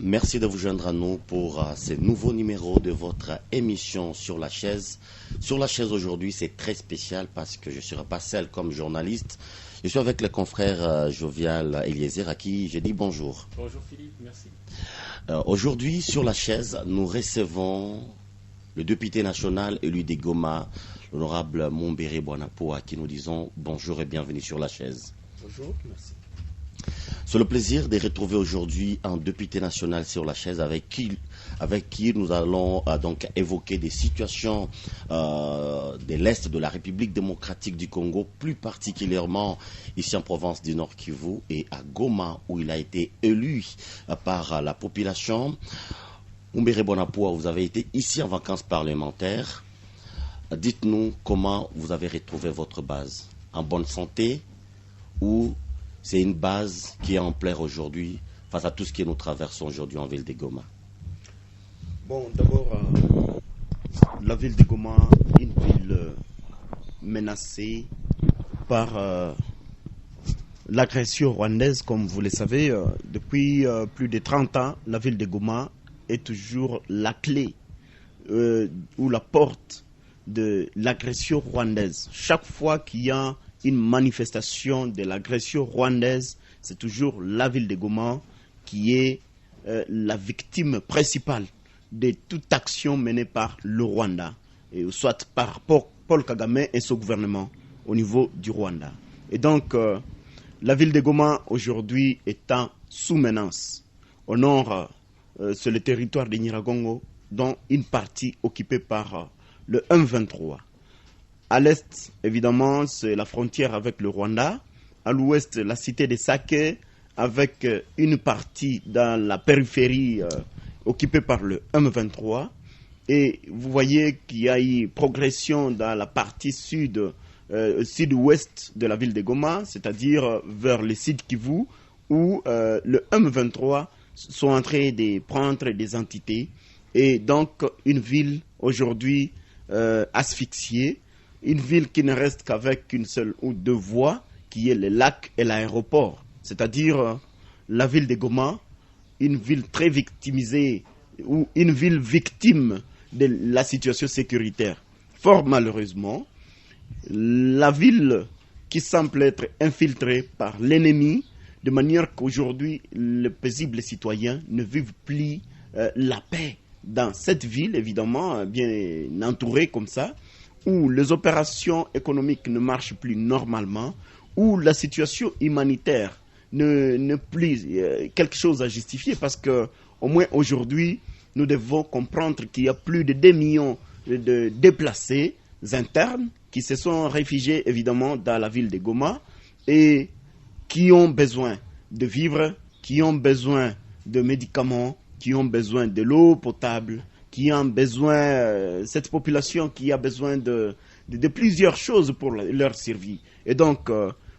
Merci de vous joindre à nous pour ce nouveau numéro de votre émission Sur la chaise. Sur la chaise aujourd'hui, c'est très spécial parce que je ne serai pas seul comme journaliste. Je suis avec le confrère Jovial Eliezer à qui je dis bonjour. Bonjour Philippe, merci. Aujourd'hui, sur la chaise, nous recevons le député national élu des Goma, l'honorable Mumbere Bwanapo, à qui nous disons bonjour et bienvenue sur la chaise. Bonjour, merci. C'est le plaisir de retrouver aujourd'hui un député national sur la chaise avec qui nous allons donc évoquer des situations de l'Est de la République démocratique du Congo, plus particulièrement ici en province du Nord Kivu et à Goma où il a été élu par la population. Mumbere Bwanapo, vous avez été ici en vacances parlementaires. Dites-nous comment vous avez retrouvé votre base. En bonne santé ou c'est une base qui est en plaire aujourd'hui face à tout ce que nous traversons aujourd'hui en ville de Goma? Bon, d'abord, la ville de Goma, une ville menacée par l'agression rwandaise, comme vous le savez. Depuis plus de 30 ans, la ville de Goma est toujours la clé ou la porte de l'agression rwandaise. Chaque fois qu'il y a une manifestation de l'agression rwandaise, c'est toujours la ville de Goma qui est la victime principale de toute action menée par le Rwanda, et soit par Paul Kagame et son gouvernement au niveau du Rwanda. Et donc, la ville de Goma aujourd'hui est en sous menace. Au nord, c'est le territoire de Nyiragongo, dont une partie occupée par le M23. À l'est, évidemment, c'est la frontière avec le Rwanda. À l'ouest, la cité de Sake, avec une partie dans la périphérie occupée par le M23. Et vous voyez qu'il y a eu progression dans la partie sud-ouest de la ville de Goma, c'est-à-dire vers le sud Kivu, où le M23 sont en train de prendre des entités. Et donc, une ville aujourd'hui asphyxiée. Une ville qui ne reste qu'avec une seule ou deux voies, qui est le lac et l'aéroport. C'est-à-dire la ville de Goma, une ville très victimisée, ou une ville victime de la situation sécuritaire. Fort malheureusement, la ville qui semble être infiltrée par l'ennemi, de manière qu'aujourd'hui, les paisibles citoyens ne vivent plus la paix dans cette ville, évidemment, bien entourée comme ça, où les opérations économiques ne marchent plus normalement, où la situation humanitaire ne plus quelque chose à justifier, parce que au moins aujourd'hui, nous devons comprendre qu'il y a plus de 2 millions de déplacés internes qui se sont réfugiés évidemment dans la ville de Goma et qui ont besoin de vivre, qui ont besoin de médicaments, qui ont besoin de l'eau potable, qui ont besoin, cette population qui a besoin de plusieurs choses pour leur survie. Et donc,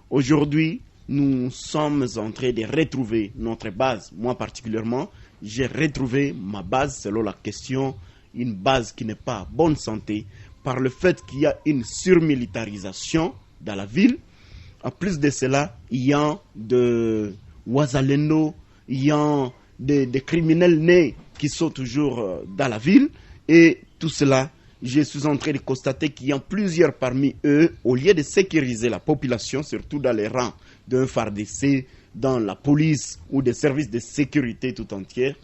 aujourd'hui, nous sommes en train de retrouver notre base. Moi particulièrement, j'ai retrouvé ma base, selon la question, une base qui n'est pas en bonne santé, par le fait qu'il y a une surmilitarisation dans la ville. En plus de cela, il y a de Ouazalendo, il y a des criminels nés qui sont toujours dans la ville, et tout cela, je suis en train de constater qu'il y a plusieurs parmi eux, au lieu de sécuriser la population, surtout dans les rangs d'un FARDC, dans la police ou des services de sécurité tout entière,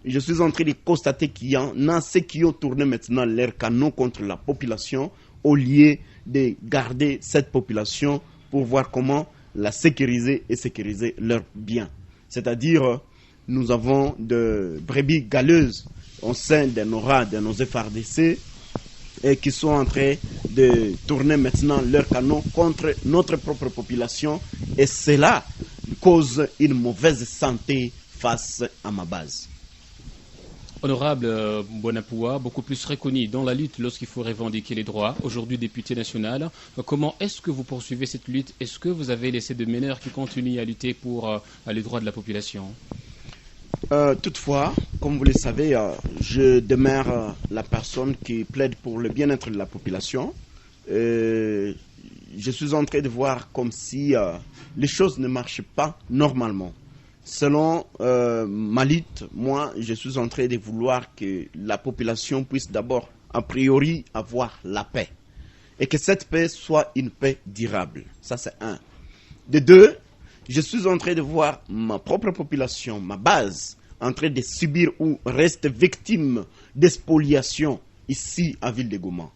je suis en train de constater qu'il y en a ceux qui ont tourné maintenant leurs canons contre la population, au lieu de garder cette population pour voir comment la sécuriser et sécuriser leurs biens. C'est-à-dire, nous avons de brebis galeuses au sein de nos rangs, de nos FARDC, et qui sont en train de tourner maintenant leurs canons contre notre propre population. Et cela cause une mauvaise santé face à ma base. Honorable Bwanapo, beaucoup plus reconnu dans la lutte lorsqu'il faut revendiquer les droits, aujourd'hui député national. Comment est-ce que vous poursuivez cette lutte? Est-ce que vous avez laissé de meneurs qui continuent à lutter pour les droits de la population? Toutefois, comme vous le savez, je demeure la personne qui plaide pour le bien-être de la population. Je suis en train de voir comme si les choses ne marchent pas normalement. selon ma lutte, moi, je suis en train de vouloir que la population puisse d'abord, a priori, avoir la paix. Et que cette paix soit une paix durable. Ça, c'est un. De deux, je suis en train de voir ma propre population, ma base, en train de subir ou reste victime d'expoliation ici à Ville de Goma,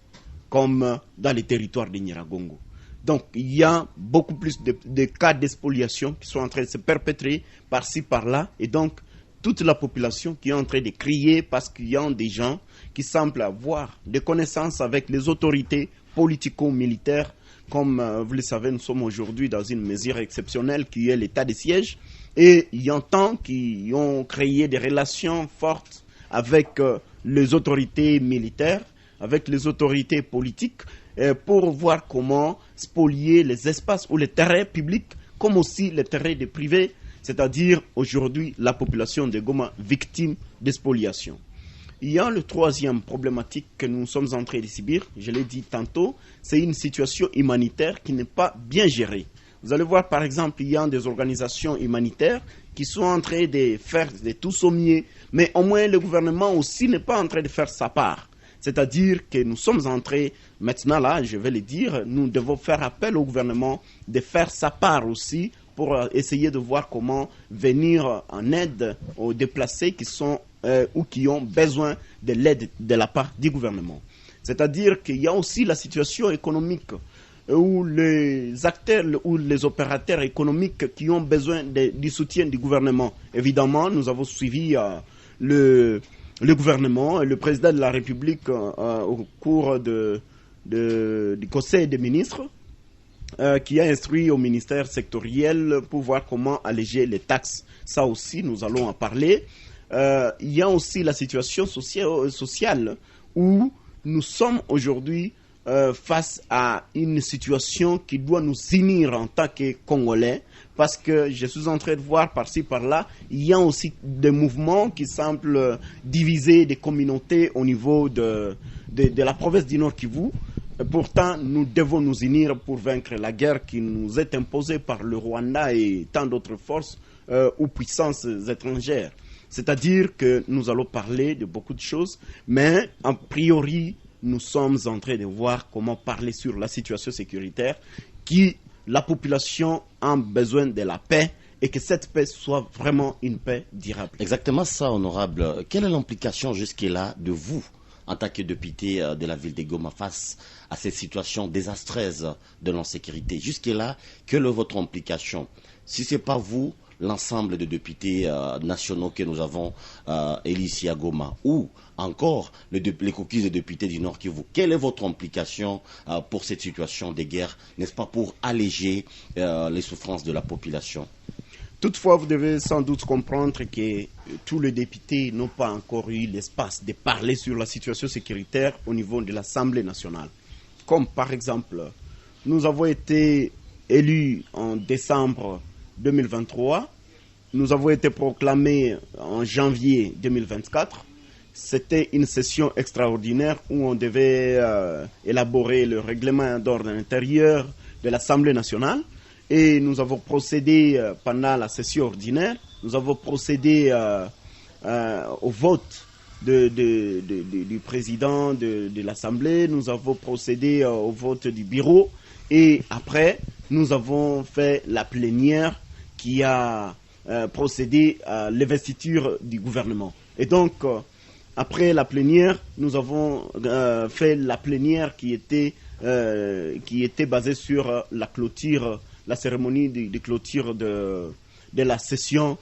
comme dans les territoires de Nyiragongo. Donc, il y a beaucoup plus de cas d'expoliation qui sont en train de se perpétrer par-ci, par-là. Et donc, toute la population qui est en train de crier parce qu'il y a des gens qui semblent avoir des connaissances avec les autorités politico-militaires. Comme vous le savez, nous sommes aujourd'hui dans une mesure exceptionnelle qui est l'état de siège. Et il y a tant qui ont créé des relations fortes avec les autorités militaires, avec les autorités politiques, pour voir comment spolier les espaces ou les terrains publics, comme aussi les terrains des privés, c'est-à-dire aujourd'hui la population de Goma victime d'expoliation. Il y a le troisième problématique que nous sommes en train de subir, je l'ai dit tantôt, c'est une situation humanitaire qui n'est pas bien gérée. Vous allez voir par exemple, il y a des organisations humanitaires qui sont en train de faire de tout sommier, mais au moins le gouvernement aussi n'est pas en train de faire sa part. C'est-à-dire que nous sommes en train, maintenant là, je vais le dire, nous devons faire appel au gouvernement de faire sa part aussi pour essayer de voir comment venir en aide aux déplacés qui sont ou qui ont besoin de l'aide de la part du gouvernement. C'est-à-dire qu'il y a aussi la situation économique où les acteurs ou les opérateurs économiques qui ont besoin du soutien du gouvernement. Évidemment, nous avons suivi le gouvernement et le président de la République au cours du Conseil des ministres qui a instruit au ministère sectoriel pour voir comment alléger les taxes. Ça aussi, nous allons en parler. Il y a aussi la situation sociale où nous sommes aujourd'hui face à une situation qui doit nous unir en tant que Congolais, parce que je suis en train de voir par-ci, par-là, il y a aussi des mouvements qui semblent diviser des communautés au niveau de la province du Nord Kivu. Pourtant, nous devons nous unir pour vaincre la guerre qui nous est imposée par le Rwanda et tant d'autres forces ou puissances étrangères. C'est-à-dire que nous allons parler de beaucoup de choses, mais a priori, nous sommes en train de voir comment parler sur la situation sécuritaire, qui la population a besoin de la paix et que cette paix soit vraiment une paix durable. Exactement ça, honorable. Quelle est l'implication jusque-là de vous, en tant que député de la ville de Goma, face à cette situation désastreuse de l'insécurité? Jusque-là, quelle est votre implication? Si ce n'est pas vous, l'ensemble des députés nationaux que nous avons élus ici à Goma, ou encore les caucus des députés du Nord Kivu, quelle est votre implication pour cette situation de guerre, n'est-ce pas, pour alléger les souffrances de la population? Toutefois, vous devez sans doute comprendre que tous les députés n'ont pas encore eu l'espace de parler sur la situation sécuritaire au niveau de l'Assemblée nationale. Comme par exemple, nous avons été élus en décembre 2023, nous avons été proclamés en janvier 2024. C'était une session extraordinaire où on devait élaborer le règlement d'ordre intérieur de l'Assemblée nationale. Et nous avons procédé pendant la session ordinaire, nous avons procédé au vote du président de l'Assemblée, nous avons procédé au vote du bureau et après nous avons fait la plénière qui a procédé à l'investiture du gouvernement. Et donc, après la plénière, nous avons fait la plénière qui était basée sur la clôture, la cérémonie de clôture de la session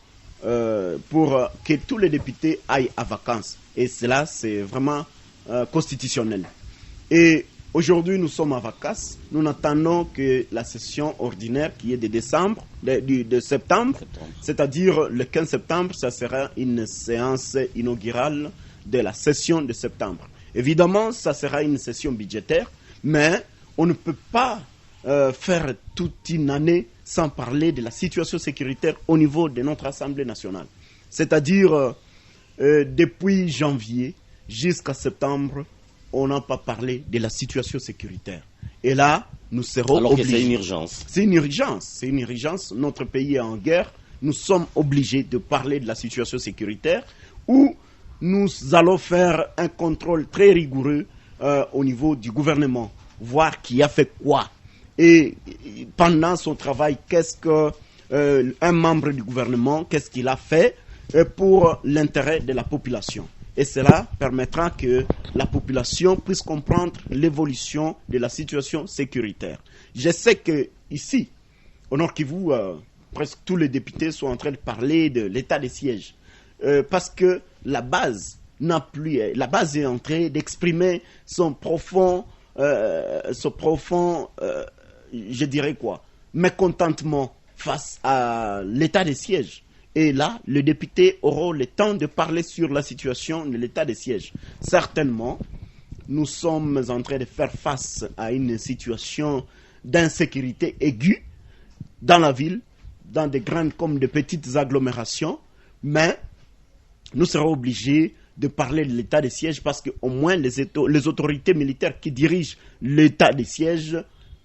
pour que tous les députés aillent à vacances. Et cela, c'est vraiment constitutionnel. Et aujourd'hui, nous sommes en vacances. Nous n'attendons que la session ordinaire qui est de septembre. C'est-à-dire le 15 septembre, ça sera une séance inaugurale de la session de septembre. Évidemment, ça sera une session budgétaire, mais on ne peut pas faire toute une année sans parler de la situation sécuritaire au niveau de notre Assemblée nationale. C'est-à-dire, depuis janvier jusqu'à septembre, on n'a pas parlé de la situation sécuritaire. Et là, nous serons obligés. Alors que c'est une urgence. C'est une urgence. C'est une urgence. Notre pays est en guerre. nous sommes obligés de parler de la situation sécuritaire où nous allons faire un contrôle très rigoureux au niveau du gouvernement, voir qui a fait quoi. Et pendant son travail, qu'est-ce qu'un membre du gouvernement, qu'est-ce qu'il a fait pour l'intérêt de la population. Et cela permettra que la population puisse comprendre l'évolution de la situation sécuritaire. Je sais que ici, au Nord Kivu, presque tous les députés sont en train de parler de l'état des sièges. Parce que la base est en train d'exprimer son profond, je dirais quoi, mécontentement face à l'état des sièges. Et là, les députés auront le temps de parler sur la situation de l'état des sièges. Certainement, nous sommes en train de faire face à une situation d'insécurité aiguë dans la ville, dans des grandes comme de petites agglomérations, mais nous serons obligés de parler de l'état des sièges parce qu'au moins les autorités militaires qui dirigent l'état des sièges,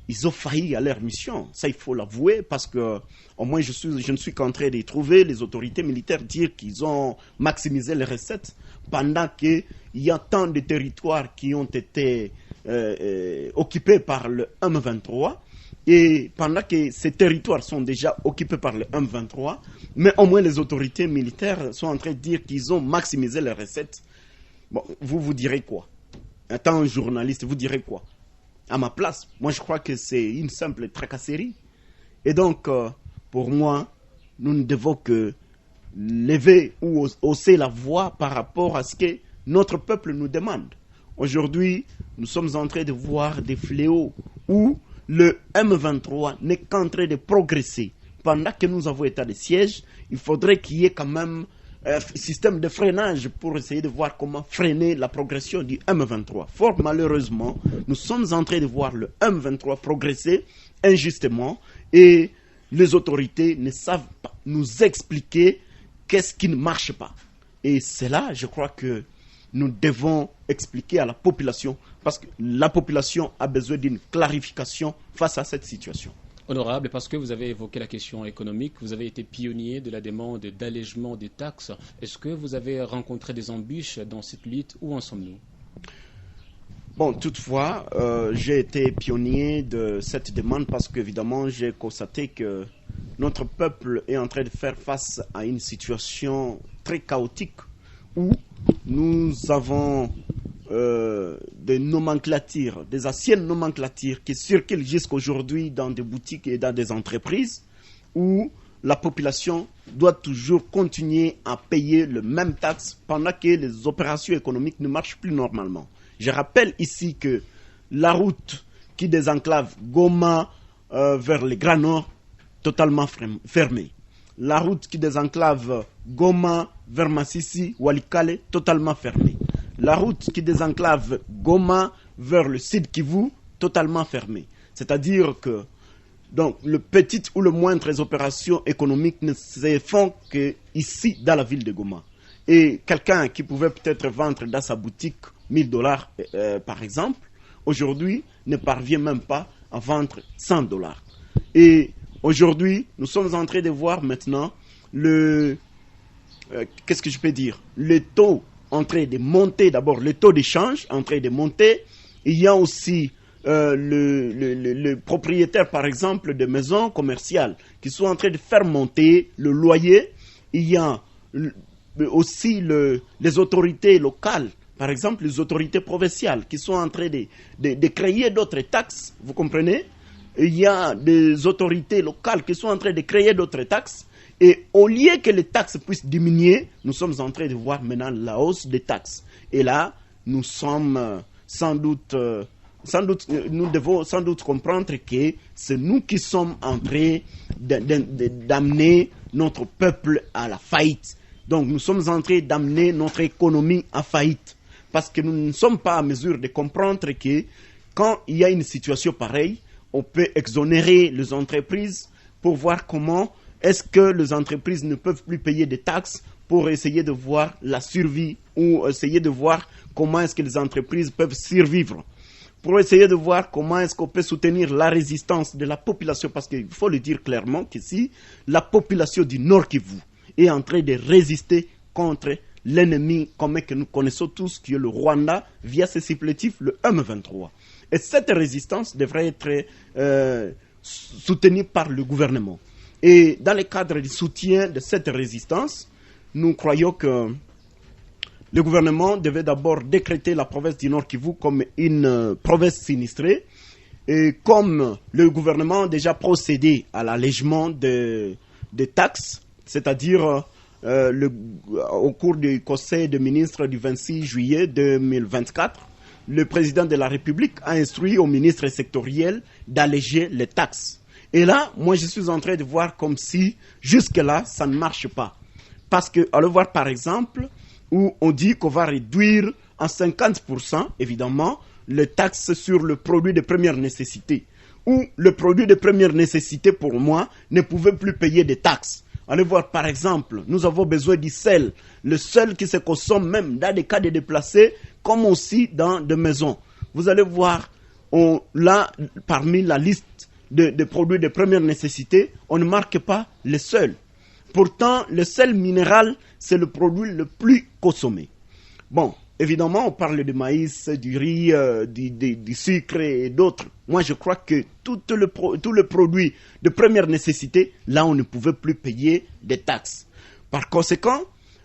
ils ont failli à leur mission. Ça, il faut l'avouer parce que au moins je ne suis qu'en train de trouver les autorités militaires dire qu'ils ont maximisé les recettes pendant qu'il y a tant de territoires qui ont été occupés par le M23 et pendant que ces territoires sont déjà occupés par le M23, mais au moins les autorités militaires sont en train de dire qu'ils ont maximisé les recettes. Bon, vous direz quoi? Étant un journaliste, vous direz quoi? À ma place, moi je crois que c'est une simple tracasserie. Et donc, pour moi, nous ne devons que lever ou hausser la voix par rapport à ce que notre peuple nous demande. Aujourd'hui, nous sommes en train de voir des fléaux où le M23 n'est qu'en train de progresser. Pendant que nous avons état de siège, il faudrait qu'il y ait quand même un système de freinage pour essayer de voir comment freiner la progression du M23. Fort malheureusement, nous sommes en train de voir le M23 progresser injustement et les autorités ne savent pas nous expliquer qu'est-ce qui ne marche pas. Et c'est là, je crois que nous devons expliquer à la population parce que la population a besoin d'une clarification face à cette situation. Honorable, parce que vous avez évoqué la question économique, vous avez été pionnier de la demande d'allègement des taxes. Est-ce que vous avez rencontré des embûches dans cette lutte? Où en sommes-nous? Bon, toutefois, j'ai été pionnier de cette demande parce qu'évidemment, j'ai constaté que notre peuple est en train de faire face à une situation très chaotique où nous avons des nomenclatures, des anciennes nomenclatures qui circulent jusqu'aujourd'hui dans des boutiques et dans des entreprises où la population doit toujours continuer à payer le même taxe pendant que les opérations économiques ne marchent plus normalement. Je rappelle ici que la route qui désenclave Goma vers le Grand Nord, totalement fermée. La route qui désenclave Goma vers Massissi, Walikale, totalement fermée. La route qui désenclave Goma vers le Sud Kivu, totalement fermée. C'est-à-dire que donc, le petit ou le moindre opérations économiques ne se font qu'ici, dans la ville de Goma. Et quelqu'un qui pouvait peut-être vendre dans sa boutique $1000, par exemple, aujourd'hui ne parvient même pas à vendre $100. Et aujourd'hui, nous sommes en train de voir maintenant qu'est-ce que je peux dire? Le taux en train de monter, d'abord le taux d'échange en train de monter. Il y a aussi le propriétaire, par exemple, de maisons commerciales qui sont en train de faire monter le loyer. Il y a aussi les autorités locales, par exemple les autorités provinciales qui sont en train de créer d'autres taxes, vous comprenez? Il y a des autorités locales qui sont en train de créer d'autres taxes. Et au lieu que les taxes puissent diminuer, nous sommes en train de voir maintenant la hausse des taxes. Et là, nous sommes nous devons sans doute comprendre que c'est nous qui sommes en train d'amener notre peuple à la faillite. Donc nous sommes en train d'amener notre économie à faillite. Parce que nous ne sommes pas à mesure de comprendre que quand il y a une situation pareille, on peut exonérer les entreprises pour voir comment est-ce que les entreprises ne peuvent plus payer des taxes pour essayer de voir la survie ou essayer de voir comment est-ce que les entreprises peuvent survivre. pour essayer de voir comment est-ce qu'on peut soutenir la résistance de la population, parce qu'il faut le dire clairement qu'ici, la population du Nord Kivu est en train de résister contre l'ennemi commun que nous connaissons tous, qui est le Rwanda, via ses supplétifs, le M23. Et cette résistance devrait être soutenue par le gouvernement. Et dans le cadre du soutien de cette résistance, nous croyons que le gouvernement devait d'abord décréter la province du Nord Kivu comme une province sinistrée. Et comme le gouvernement a déjà procédé à l'allègement des taxes, c'est-à-dire au cours du Conseil des ministres du 26 juillet 2024, le président de la République a instruit aux ministres sectoriels d'alléger les taxes. Et là, moi, je suis en train de voir comme si, jusque-là, ça ne marche pas. Parce que, allez voir par exemple, où on dit qu'on va réduire en 50%, évidemment, les taxes sur le produit de première nécessité. Où le produit de première nécessité, pour moi, ne pouvait plus payer des taxes. Allez voir par exemple, nous avons besoin du sel. Le sel qui se consomme même dans des cas de déplacés, comme aussi dans des maisons. Vous allez voir, là, parmi la liste de produits de première nécessité, on ne marque pas le sel. Pourtant, le sel minéral, c'est le produit le plus consommé. Bon, évidemment, on parle du maïs, du riz, du sucre et d'autres. Moi, je crois que tout le produit de première nécessité, là, on ne pouvait plus payer des taxes. Par conséquent,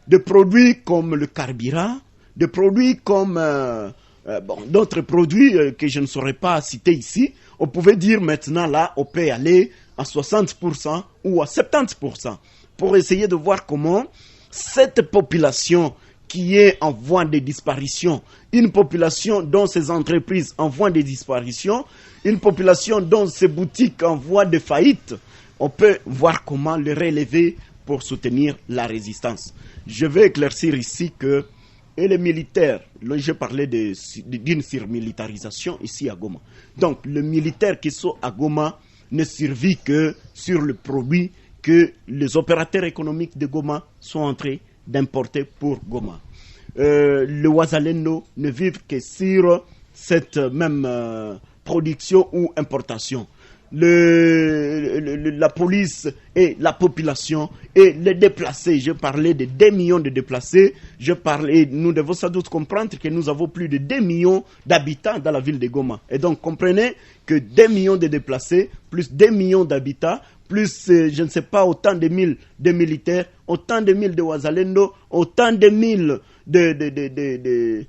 des produits comme le carburant, des produits comme d'autres produits que je ne saurais pas citer ici, on pouvait dire maintenant, là, on peut aller à 60% ou à 70%. Pour essayer de voir comment cette population qui est en voie de disparition, une population dont ses entreprises en voie de disparition, une population dont ses boutiques en voie de faillite, on peut voir comment le relever pour soutenir la résistance. Je vais éclaircir ici que et les militaires, là je parlais d'une surmilitarisation ici à Goma. Donc les militaires qui sont à Goma ne survivent que sur le produit que les opérateurs économiques de Goma sont en train d'importer pour Goma. Le Ouazalendo ne vivent que sur cette même production ou importation. La police et la population et les déplacés, je parlais de 2 millions de déplacés, nous devons sans doute comprendre que nous avons plus de 2 millions d'habitants dans la ville de Goma. Et donc comprenez que 2 millions de déplacés, plus 2 millions d'habitants, plus je ne sais pas autant de mille de militaires, autant de mille de Ouazalendo, autant de mille de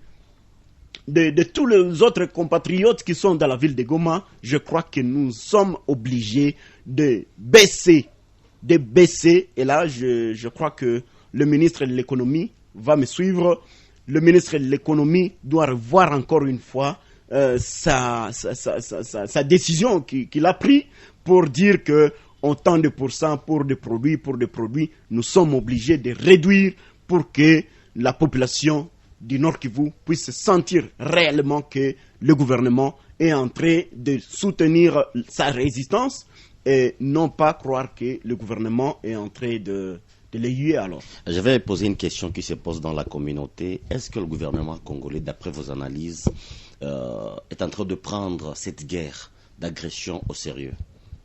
tous les autres compatriotes qui sont dans la ville de Goma, je crois que nous sommes obligés de baisser. Et là, je crois que le ministre de l'économie va me suivre. Le ministre de l'économie doit revoir encore une fois sa décision qu'il a prise pour dire que autant de pourcents pour des produits, nous sommes obligés de réduire pour que la population du Nord Kivu puisse sentir réellement que le gouvernement est en train de soutenir sa résistance et non pas croire que le gouvernement est en train de les huer alors. Je vais poser une question qui se pose dans la communauté. Est-ce que le gouvernement congolais, d'après vos analyses, est en train de prendre cette guerre d'agression au sérieux?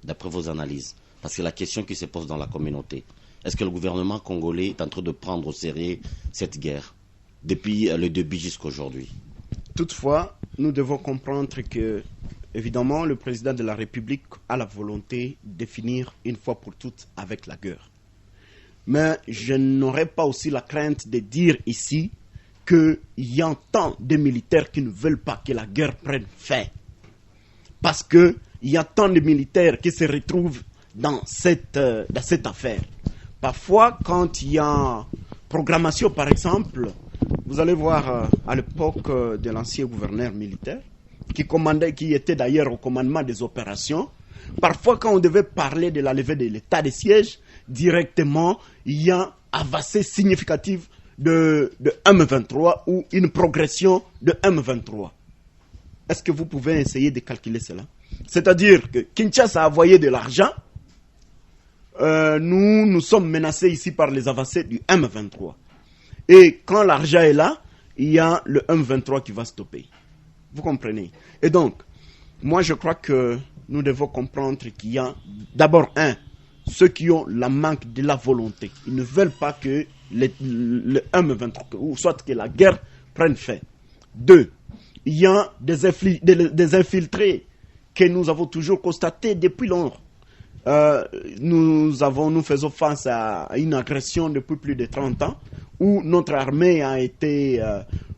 D'après vos analyses. Parce que la question qui se pose dans la communauté, est-ce que le gouvernement congolais est en train de prendre au sérieux cette guerre depuis le début jusqu'à aujourd'hui? Toutefois, nous devons comprendre que, évidemment, le président de la République a la volonté de finir une fois pour toutes avec la guerre. Mais je n'aurais pas aussi la crainte de dire ici qu'il y a tant de militaires qui ne veulent pas que la guerre prenne fin. Parce qu'il y a tant de militaires qui se retrouvent dans cette affaire. Parfois, quand il y a programmation, par exemple, vous allez voir à l'époque de l'ancien gouverneur militaire, qui était d'ailleurs au commandement des opérations, parfois quand on devait parler de la levée de l'état de siège, directement, il y a une avancée significative de M23 ou une progression de M23. Est-ce que vous pouvez essayer de calculer cela? C'est-à-dire que Kinshasa a envoyé de l'argent, nous sommes menacés ici par les avancées du M23. Et quand l'argent est là, il y a le M23 qui va stopper. Vous comprenez? Et donc, moi je crois que nous devons comprendre qu'il y a d'abord ceux qui ont la manque de la volonté. Ils ne veulent pas que le M23, ou soit que la guerre prenne fin. 2, il y a des infiltrés que nous avons toujours constatés depuis longtemps. Nous faisons face à une agression depuis plus de 30 ans où notre armée a été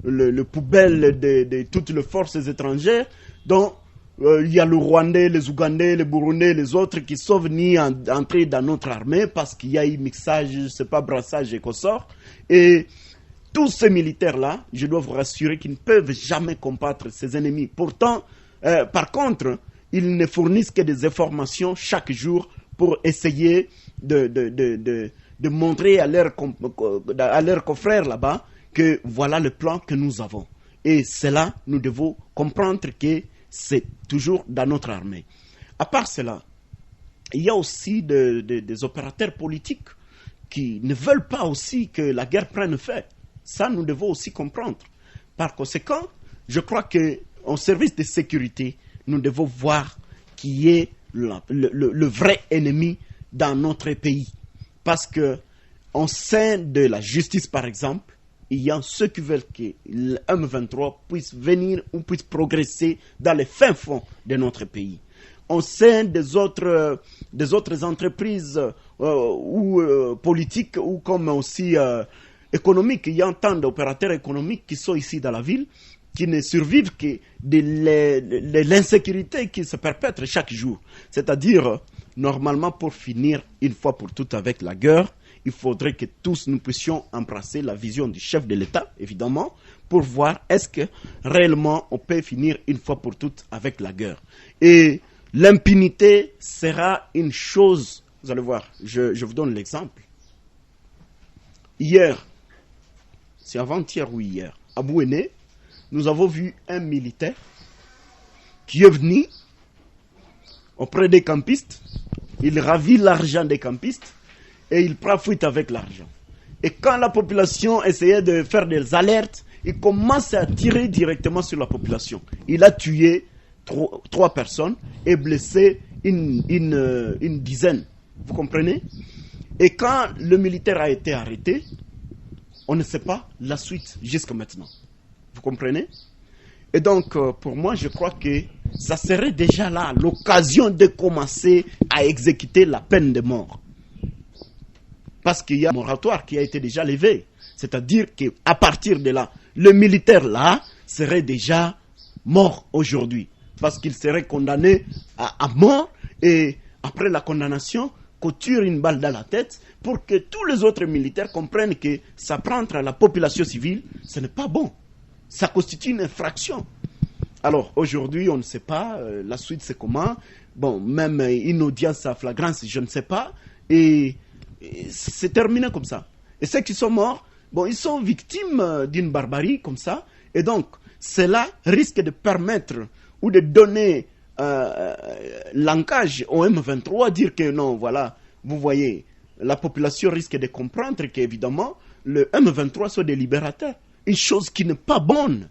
le poubelle de toutes les forces étrangères, dont il y a le Rwandais, les Ougandais, les Burundais, les autres qui sont venus entrer dans notre armée parce qu'il y a eu mixage, je ne sais pas, brassage et consort. Et tous ces militaires-là, je dois vous rassurer qu'ils ne peuvent jamais combattre ces ennemis. Pourtant, par contre, ils ne fournissent que des informations chaque jour pour essayer de montrer à leurs confrères là-bas que voilà le plan que nous avons. Et cela, nous devons comprendre que c'est toujours dans notre armée. À part cela, il y a aussi des opérateurs politiques qui ne veulent pas aussi que la guerre prenne fin. Ça, nous devons aussi comprendre. Par conséquent, je crois qu'en service de sécurité, nous devons voir qui est le vrai ennemi dans notre pays. Parce que, en sein de la justice, par exemple, il y a ceux qui veulent que le M23 puisse venir ou puisse progresser dans les fins fonds de notre pays. Au sein des autres entreprises ou politiques ou comme aussi économiques, il y a tant d'opérateurs économiques qui sont ici dans la ville qui ne survivent que de l'insécurité qui se perpètre chaque jour. C'est-à-dire, normalement, pour finir une fois pour toutes avec la guerre, il faudrait que tous nous puissions embrasser la vision du chef de l'État, évidemment, pour voir est-ce que réellement on peut finir une fois pour toutes avec la guerre. Et l'impunité sera une chose, vous allez voir, je vous donne l'exemple. Hier, c'est avant-hier ou hier, à Bouéné, nous avons vu un militaire qui est venu auprès des campistes, il ravit l'argent des campistes, et il prend fuite avec l'argent. Et quand la population essayait de faire des alertes, il commence à tirer directement sur la population. Il a tué 3 personnes et blessé une dizaine. Vous comprenez? Et quand le militaire a été arrêté, on ne sait pas la suite jusqu'à maintenant. Vous comprenez? Et donc, pour moi, je crois que ça serait déjà là l'occasion de commencer à exécuter la peine de mort. Parce qu'il y a un moratoire qui a été déjà levé. C'est-à-dire qu'à partir de là, le militaire là serait déjà mort aujourd'hui. Parce qu'il serait condamné à mort et après la condamnation, qu'on tire une balle dans la tête pour que tous les autres militaires comprennent que s'apprendre à la population civile, ce n'est pas bon. Ça constitue une infraction. Alors aujourd'hui, on ne sait pas, la suite c'est comment. Bon, même une audience à flagrance, je ne sais pas. Et c'est terminé comme ça. Et ceux qui sont morts, bon, ils sont victimes d'une barbarie comme ça. Et donc, cela risque de permettre ou de donner l'ancage au M23, dire que non, voilà, vous voyez, la population risque de comprendre qu'évidemment, le M23 soit des libérateurs. Une chose qui n'est pas bonne.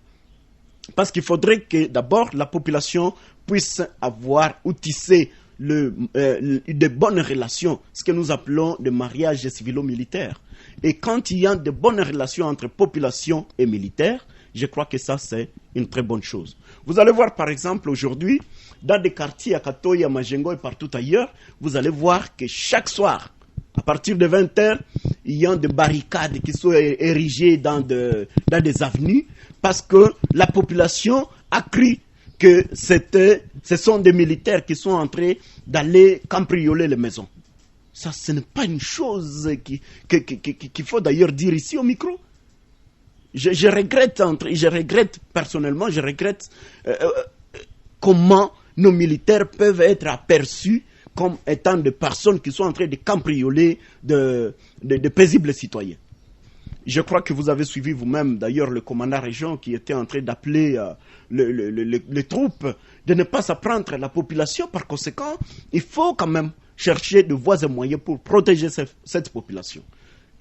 Parce qu'il faudrait que d'abord la population puisse avoir ou tisser de bonnes relations, ce que nous appelons des mariages civilo-militaires. Et quand il y a de bonnes relations entre population et militaires, je crois que ça c'est une très bonne chose. Vous allez voir par exemple aujourd'hui, dans des quartiers à Katoy, à Majengo et partout ailleurs, vous allez voir que chaque soir, à partir de 20h, il y a des barricades qui sont érigées dans des avenues parce que la population a cru que ce sont des militaires qui sont entrés d'aller cambrioler les maisons. Ça, ce n'est pas une chose qu'il faut d'ailleurs dire ici au micro. Je regrette personnellement, comment nos militaires peuvent être aperçus comme étant des personnes qui sont en train de cambrioler de paisibles citoyens. Je crois que vous avez suivi vous-même, d'ailleurs, le commandant région qui était en train d'appeler les troupes de ne pas s'apprendre à la population. Par conséquent, il faut quand même chercher de voies et moyens pour protéger cette population.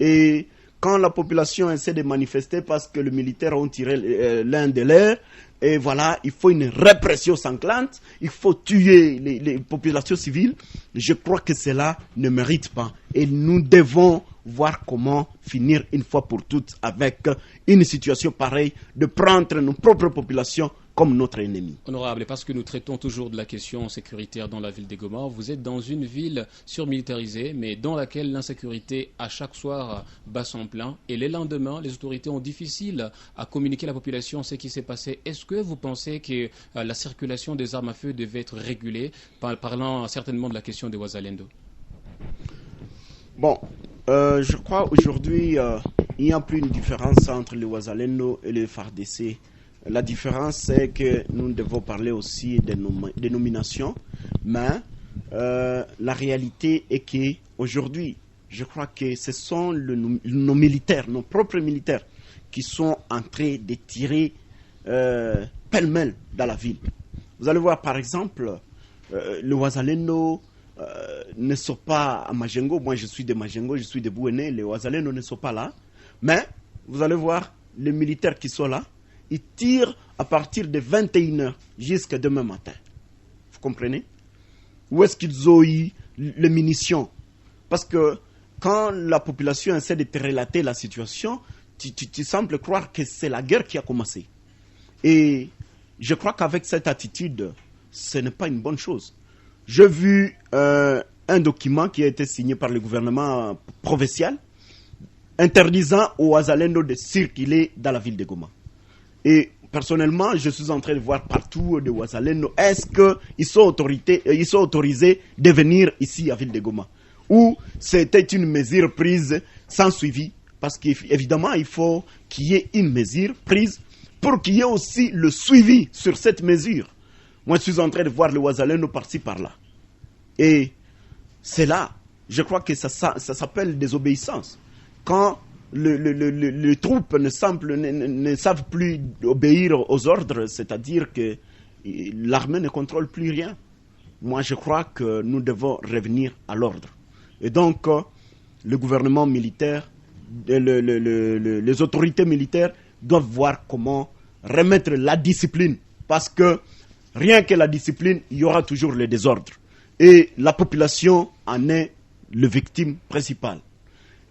Et quand la population essaie de manifester parce que le militaire a tiré l'un de leurs, et voilà, il faut une répression sanglante, il faut tuer les populations civiles. Je crois que cela ne mérite pas. Et nous devons voir comment finir une fois pour toutes avec une situation pareille, de prendre nos propres populations comme notre ennemi. Honorable, parce que nous traitons toujours de la question sécuritaire dans la ville de Goma, vous êtes dans une ville surmilitarisée, mais dans laquelle l'insécurité à chaque soir bat son plein. Et les lendemains, les autorités ont difficile à communiquer à la population ce qui s'est passé. Est-ce que vous pensez que la circulation des armes à feu devait être régulée, parlant certainement de la question des Wazalendo? Bon, je crois aujourd'hui, il n'y a plus une différence entre les Wazalendo et les FARDC. La différence, c'est que nous devons parler aussi des nominations, mais la réalité est qu'aujourd'hui, je crois que ce sont nos militaires, nos propres militaires, qui sont en train de tirer pêle-mêle dans la ville. Vous allez voir, par exemple, le Wazalendo ne sont pas à Majengo. Moi, je suis de Majengo, je suis de Bouéné. Les Wazalendo ne sont pas là. Mais, vous allez voir, les militaires qui sont là, ils tirent à partir de 21h jusqu'à demain matin. Vous comprenez? Où est-ce qu'ils ont eu les munitions? Parce que quand la population essaie de te relater la situation, tu sembles croire que c'est la guerre qui a commencé. Et je crois qu'avec cette attitude, ce n'est pas une bonne chose. J'ai vu un document qui a été signé par le gouvernement provincial interdisant aux Wazalendo de circuler dans la ville de Goma. Et personnellement, je suis en train de voir partout des Wazalendo, est-ce qu'ils sont autorisés de venir ici à Ville de Goma? Ou c'était une mesure prise sans suivi? Parce qu'évidemment, il faut qu'il y ait une mesure prise pour qu'il y ait aussi le suivi sur cette mesure. Moi, je suis en train de voir les Wazalendo par-ci, par-là. Et c'est là, je crois que ça s'appelle désobéissance. Quand les troupes ne savent plus obéir aux ordres, c'est-à-dire que l'armée ne contrôle plus rien. Moi, je crois que nous devons revenir à l'ordre. Et donc, le gouvernement militaire, les autorités militaires doivent voir comment remettre la discipline. Parce que rien que la discipline, il y aura toujours le désordre. Et la population en est le victime principal.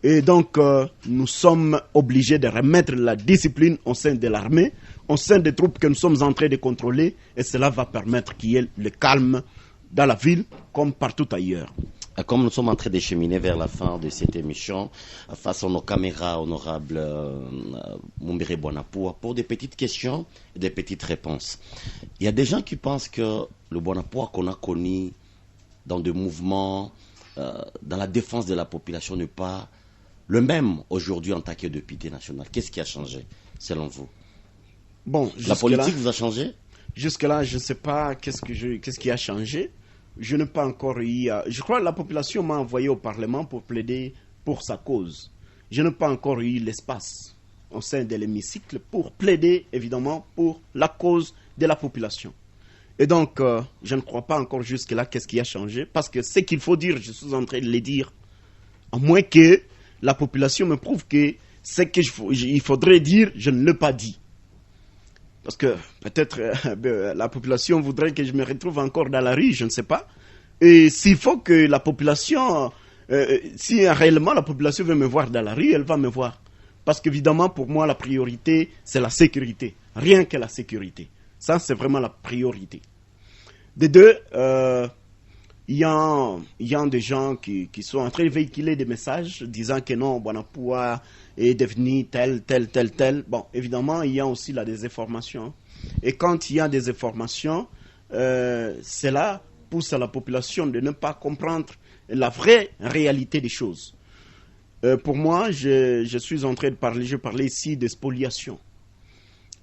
Et donc, nous sommes obligés de remettre la discipline au sein de l'armée, au sein des troupes que nous sommes en train de contrôler, et cela va permettre qu'il y ait le calme dans la ville comme partout ailleurs. Comme nous sommes en train de cheminer vers la fin de cette émission, face à nos caméras, honorable Mumbere Bwanapoua, pour des petites questions et des petites réponses. Il y a des gens qui pensent que le Bwanapoua qu'on a connu dans des mouvements, dans la défense de la population n'est pas le même aujourd'hui en tant que député national. Qu'est-ce qui a changé, selon vous? Bon, la politique vous a changé? Jusque-là, je ne sais pas qu'est-ce qui a changé. Je n'ai pas encore eu... je crois que la population m'a envoyé au Parlement pour plaider pour sa cause. Je n'ai pas encore eu l'espace au sein de l'hémicycle pour plaider, évidemment, pour la cause de la population. Et donc, je ne crois pas encore jusque-là qu'est-ce qui a changé. Parce que ce qu'il faut dire, je suis en train de le dire. À moins que la population me prouve que ce qu'il faudrait dire, je ne l'ai pas dit. Parce que peut-être la population voudrait que je me retrouve encore dans la rue, je ne sais pas. Et s'il faut que la population, si réellement la population veut me voir dans la rue, elle va me voir. Parce qu'évidemment, pour moi, la priorité, c'est la sécurité. Rien que la sécurité. Ça, c'est vraiment la priorité. De deux, il y a des gens qui sont en train de véhiculer des messages disant que non, Bwanapoua est devenu tel. Bon, évidemment, il y a aussi la désinformation. Et quand il y a des informations, cela pousse à la population de ne pas comprendre la vraie réalité des choses. Pour moi, je suis en train de parler, je parlais ici de spoliation.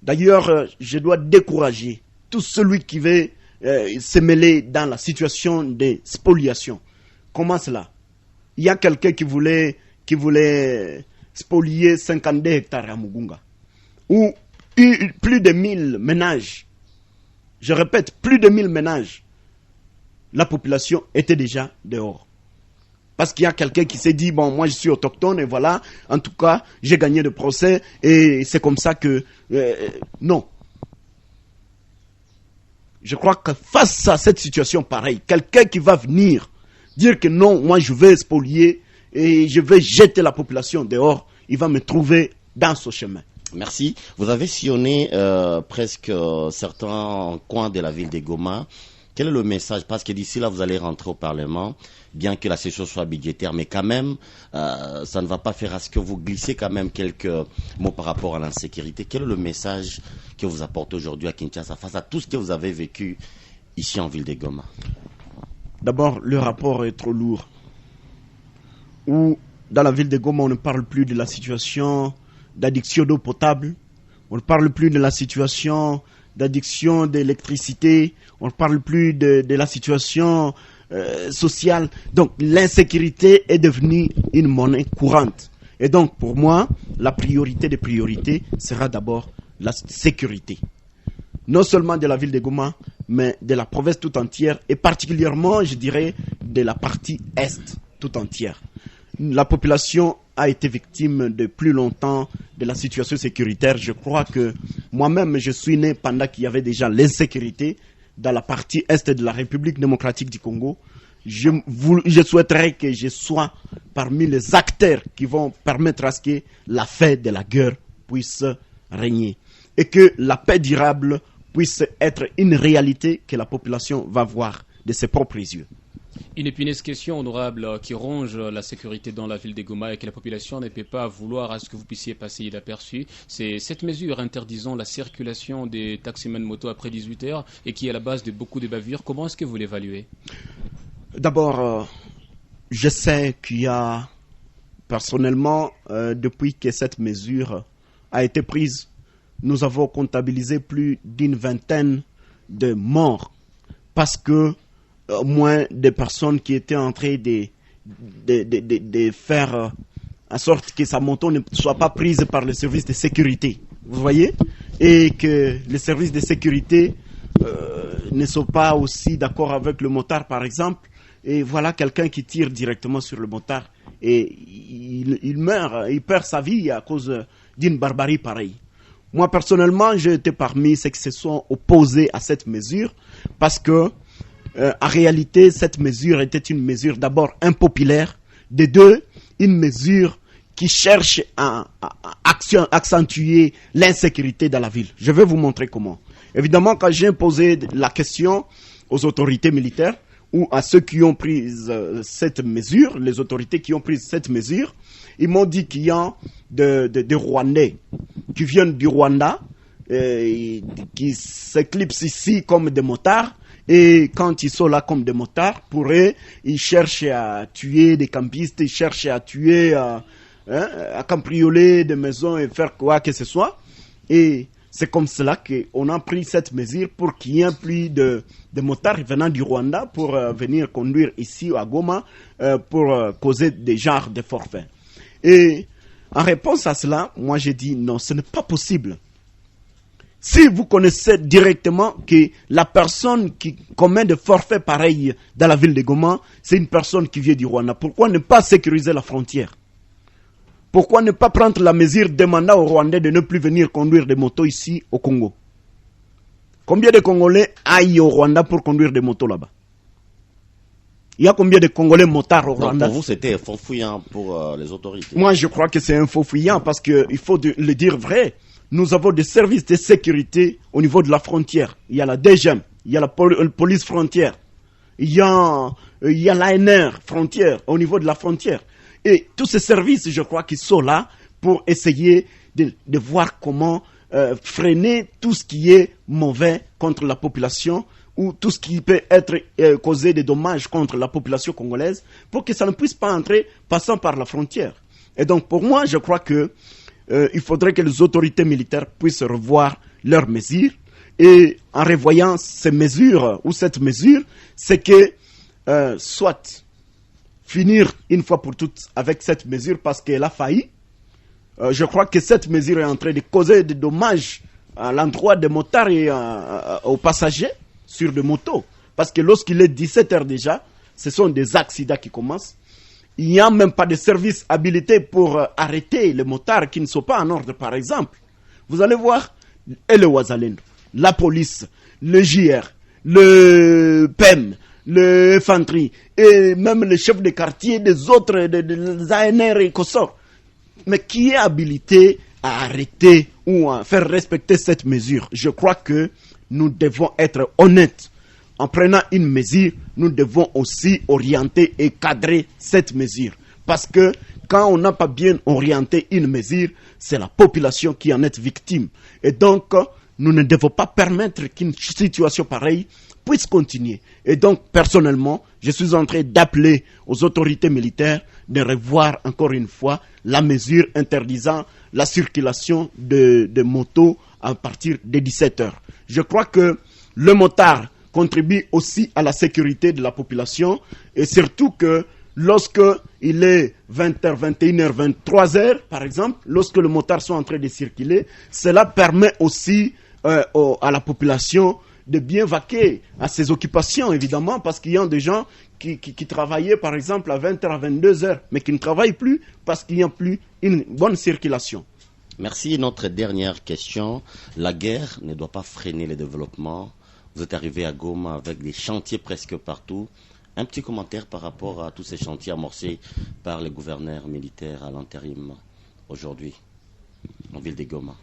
D'ailleurs, je dois décourager tout celui qui veut se mêler dans la situation de spoliation. Comment cela? Il y a quelqu'un qui voulait spolier 52 hectares à Mugunga, où plus de 1000 ménages, je répète, plus de 1000 ménages, la population était déjà dehors. parce qu'il y a quelqu'un qui s'est dit, bon, moi je suis autochtone et voilà, en tout cas, j'ai gagné le procès et c'est comme ça que... non. Je crois que face à cette situation pareille, quelqu'un qui va venir dire que non, moi je vais spolier et je vais jeter la population dehors, il va me trouver dans ce chemin. Merci. Vous avez sillonné presque certains coins de la ville de Goma. Quel est le message? Parce que d'ici là, vous allez rentrer au Parlement, bien que la session soit budgétaire, mais quand même, ça ne va pas faire à ce que vous glissez quand même quelques mots par rapport à l'insécurité. Quel est le message que vous apportez aujourd'hui à Kinshasa face à tout ce que vous avez vécu ici en ville de Goma? D'abord, le rapport est trop lourd. Où, dans la ville de Goma, on ne parle plus de la situation d'addiction d'eau potable, on ne parle plus de la situation d'addiction d'électricité, on ne parle plus de la situation sociale. Donc l'insécurité est devenue une monnaie courante. Et donc pour moi, la priorité des priorités sera d'abord la sécurité. Non seulement de la ville de Goma, mais de la province tout entière et particulièrement, je dirais, de la partie est tout entière. La population a été victime de plus longtemps de la situation sécuritaire. Je crois que moi-même, je suis né pendant qu'il y avait déjà l'insécurité dans la partie est de la République démocratique du Congo. Je souhaiterais que je sois parmi les acteurs qui vont permettre à ce que la fin de la guerre puisse régner et que la paix durable puisse être une réalité que la population va voir de ses propres yeux. Une épineuse question, honorable, qui ronge la sécurité dans la ville de Goma et que la population ne peut pas vouloir à ce que vous puissiez passer inaperçu. C'est cette mesure interdisant la circulation des taximans moto après 18 heures et qui est à la base de beaucoup de bavures. Comment est-ce que vous l'évaluez? D'abord, je sais qu'il y a personnellement, depuis que cette mesure a été prise, nous avons comptabilisé plus d'une vingtaine de morts parce que au moins des personnes qui étaient en train de faire en sorte que sa moto ne soit pas prise par le service de sécurité. Vous voyez? Et que les services de sécurité ne sont pas aussi d'accord avec le motard, par exemple. Et voilà quelqu'un qui tire directement sur le motard et il meurt, il perd sa vie à cause d'une barbarie pareille. Moi, personnellement, j'ai été parmi ceux qui se sont opposés à cette mesure parce que en réalité, cette mesure était une mesure d'abord impopulaire, de deux, une mesure qui cherche à accentuer l'insécurité dans la ville. Je vais vous montrer comment. Évidemment, quand j'ai posé la question aux autorités militaires ou à ceux qui ont pris cette mesure, les autorités qui ont pris cette mesure, ils m'ont dit qu'il y a des Rwandais qui viennent du Rwanda, qui s'éclipsent ici comme des motards. Et quand ils sont là comme des motards, pour eux, ils cherchent à tuer des campistes, ils cherchent à tuer, à cambrioler des maisons et faire quoi que ce soit. Et c'est comme cela qu'on a pris cette mesure pour qu'il y ait plus de motards venant du Rwanda pour venir conduire ici à Goma pour causer des genres de forfaits. Et en réponse à cela, moi j'ai dit non, ce n'est pas possible. Si vous connaissez directement que la personne qui commet des forfaits pareils dans la ville de Goma, c'est une personne qui vient du Rwanda, pourquoi ne pas sécuriser la frontière? Pourquoi ne pas prendre la mesure demandant aux Rwandais de ne plus venir conduire des motos ici au Congo? Combien de Congolais aillent au Rwanda pour conduire des motos là-bas? Il y a combien de Congolais motards au Rwanda? Pour vous, c'était faux fuyant pour les autorités. Moi, je crois que c'est un faux fuyant parce qu'il faut le dire vrai. Nous avons des services de sécurité au niveau de la frontière. Il y a la DGM, il y a la police frontière, il y a l'ANR frontière au niveau de la frontière. Et tous ces services, je crois qu'ils sont là pour essayer de voir comment freiner tout ce qui est mauvais contre la population ou tout ce qui peut être causé des dommages contre la population congolaise pour que ça ne puisse pas entrer passant par la frontière. Et donc pour moi, je crois que il faudrait que les autorités militaires puissent revoir leurs mesures. Et en revoyant ces mesures ou cette mesure, c'est que soit finir une fois pour toutes avec cette mesure parce qu'elle a failli. Je crois que cette mesure est en train de causer des dommages à l'endroit des motards et aux passagers sur des motos. Parce que lorsqu'il est 17 heures déjà, ce sont des accidents qui commencent. il n'y a même pas de services habilités pour arrêter les motards qui ne sont pas en ordre, par exemple. Vous allez voir, et le Ouazalendo, la police, le JR, le PEM, le Infantry, et même les chefs de quartier des autres, des ANR et consorts. Mais qui est habilité à arrêter ou à faire respecter cette mesure? Je crois que nous devons être honnêtes. En prenant une mesure, nous devons aussi orienter et cadrer cette mesure. Parce que quand on n'a pas bien orienté une mesure, c'est la population qui en est victime. Et donc, nous ne devons pas permettre qu'une situation pareille puisse continuer. Et donc, personnellement, je suis en train d'appeler aux autorités militaires de revoir encore une fois la mesure interdisant la circulation de motos à partir de 17 heures. Je crois que le motard contribue aussi à la sécurité de la population et surtout que lorsque il est 20h, 21h, 23h par exemple, lorsque le motard sont en train de circuler, cela permet aussi à la population de bien vaquer à ses occupations évidemment parce qu'il y a des gens qui travaillaient par exemple à 20h, à 22h mais qui ne travaillent plus parce qu'il n'y a plus une bonne circulation. Merci. Notre dernière question. La guerre ne doit pas freiner le développement. Vous êtes arrivé à Goma avec des chantiers presque partout. Un petit commentaire par rapport à tous ces chantiers amorcés par les gouverneurs militaires à l'intérim aujourd'hui en ville de Goma.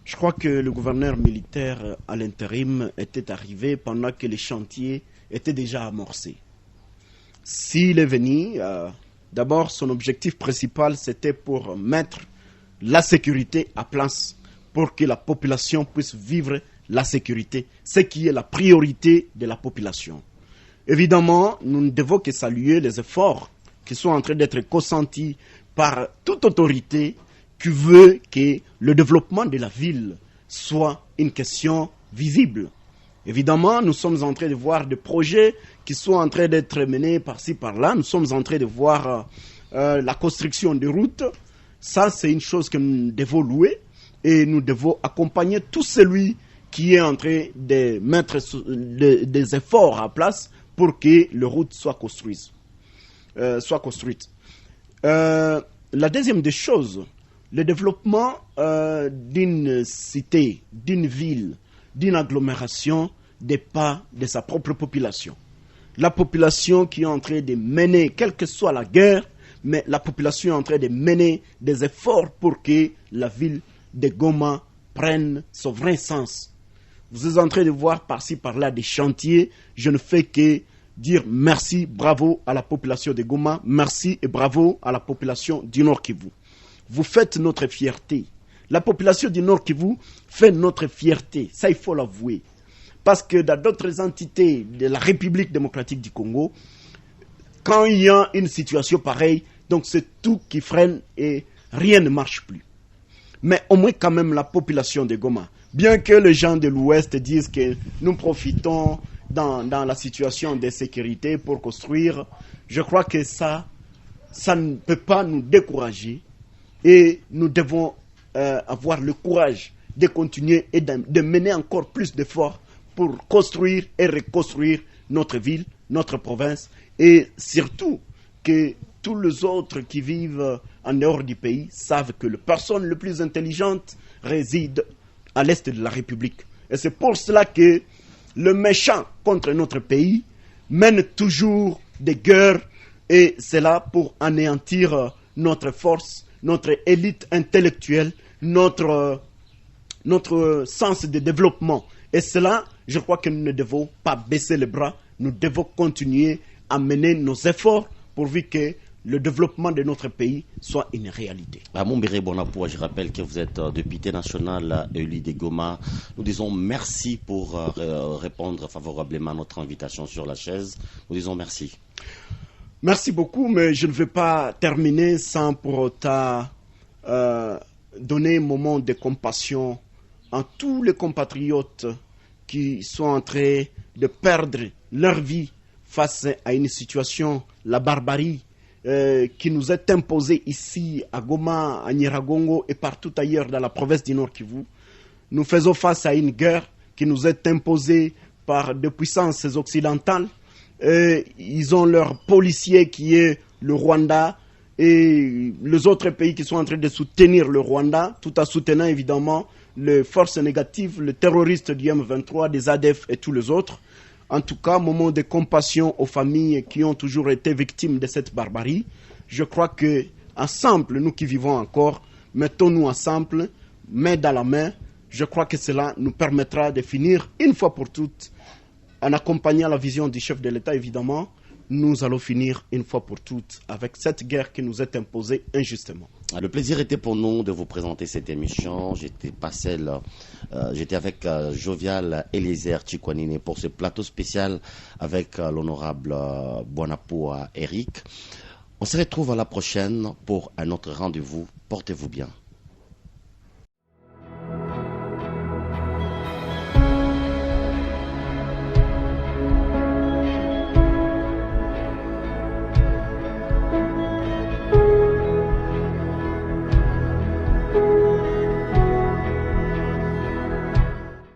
Je crois que le gouverneur militaire à l'intérim était arrivé pendant que les chantiers étaient déjà amorcés. S'il est venu, d'abord son objectif principal c'était pour mettre la sécurité à place, pour que la population puisse vivre la sécurité, ce qui est la priorité de la population. Évidemment, nous ne devons que saluer les efforts qui sont en train d'être consentis par toute autorité qui veut que le développement de la ville soit une question visible. Évidemment, nous sommes en train de voir des projets qui sont en train d'être menés par-ci, par-là. Nous sommes en train de voir la construction de routes. Ça, c'est une chose que nous devons louer et nous devons accompagner tout celui qui est en train de mettre des efforts à place pour que les routes soient construites. La deuxième des choses, le développement d'une cité, d'une ville, d'une agglomération dépend de sa propre population. La population qui est en train de mener, quelle que soit la guerre, mais la population est en train de mener des efforts pour que la ville de Goma prenne son vrai sens. Vous êtes en train de voir par-ci, par-là des chantiers. Je ne fais que dire merci, bravo à la population de Goma, merci et bravo à la population du Nord Kivu. Vous faites notre fierté. La population du Nord Kivu fait notre fierté. Ça, il faut l'avouer. Parce que dans d'autres entités de la République démocratique du Congo, quand il y a une situation pareille, donc c'est tout qui freine et rien ne marche plus. Mais au moins quand même la population de Goma, bien que les gens de l'Ouest disent que nous profitons dans la situation de sécurité pour construire, je crois que ça ne peut pas nous décourager et nous devons avoir le courage de continuer et de mener encore plus d'efforts pour construire et reconstruire notre ville, notre province et surtout que tous les autres qui vivent en dehors du pays savent que les personnes les plus intelligentes résident à l'est de la République. Et c'est pour cela que le méchant contre notre pays mène toujours des guerres et c'est là pour anéantir notre force, notre élite intellectuelle, notre sens de développement. Et cela, je crois que nous ne devons pas baisser les bras, nous devons continuer à mener nos efforts pourvu que le développement de notre pays soit une réalité. Mombere Bonapoua, je rappelle que vous êtes député national élu de Goma. Nous disons merci pour répondre favorablement à notre invitation sur la chaise. Nous disons merci. Merci beaucoup, mais je ne vais pas terminer sans pour autant donner un moment de compassion à tous les compatriotes qui sont en train de perdre leur vie face à une situation, la barbarie, qui nous est imposée ici à Goma, à Nyiragongo et partout ailleurs dans la province du Nord Kivu. Nous faisons face à une guerre qui nous est imposée par des puissances occidentales. Ils ont leur policier qui est le Rwanda et les autres pays qui sont en train de soutenir le Rwanda, tout en soutenant évidemment les forces négatives, les terroristes du M23, des ADF et tous les autres. En tout cas, moment de compassion aux familles qui ont toujours été victimes de cette barbarie. Je crois que ensemble, nous qui vivons encore, mettons-nous ensemble, main dans la main. Je crois que cela nous permettra de finir une fois pour toutes, en accompagnant la vision du chef de l'État évidemment, nous allons finir une fois pour toutes avec cette guerre qui nous est imposée injustement. Le plaisir était pour nous de vous présenter cette émission. J'étais avec Jovial Eliezer Chikwanine pour ce plateau spécial avec l'honorable Bwanapua Eric. On se retrouve à la prochaine pour un autre rendez-vous. Portez-vous bien.